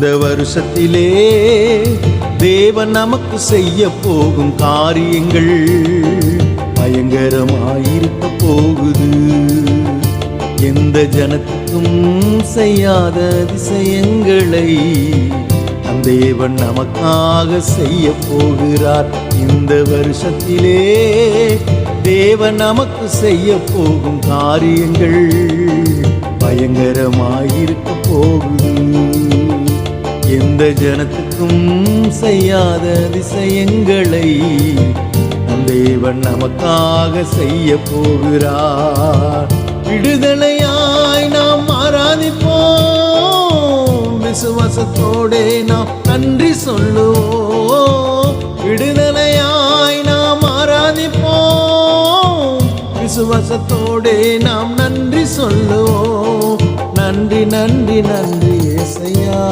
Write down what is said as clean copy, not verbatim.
இந்த வருஷத்திலே தேவன் நமக்கு செய்ய போகும் காரியங்கள் பயங்கரமாயிருக்க போகுது. எந்த ஜனத்துக்கும் செய்யாத அதிசயங்களை தேவன் நமக்காக செய்ய போகிறார். இந்த வருஷத்திலே தேவன் நமக்கு செய்ய போகும் காரியங்கள் பயங்கரமாயிருக்க போகுது. எந்த ஜனத்துக்கும் செய்யாத அதிசயங்களை தேவன் நமக்காக செய்ய போகிறார். விடுதலையாய் நாம் ஆராதிப்போம், விசுவாசத்தோடே நாம் நன்றி சொல்லுவோம். விடுதலையாய் நாம் ஆராதிப்போம், விசுவாசத்தோடே நாம் நன்றி சொல்லுவோம். நன்றி நன்றி நன்றி ஏசையா.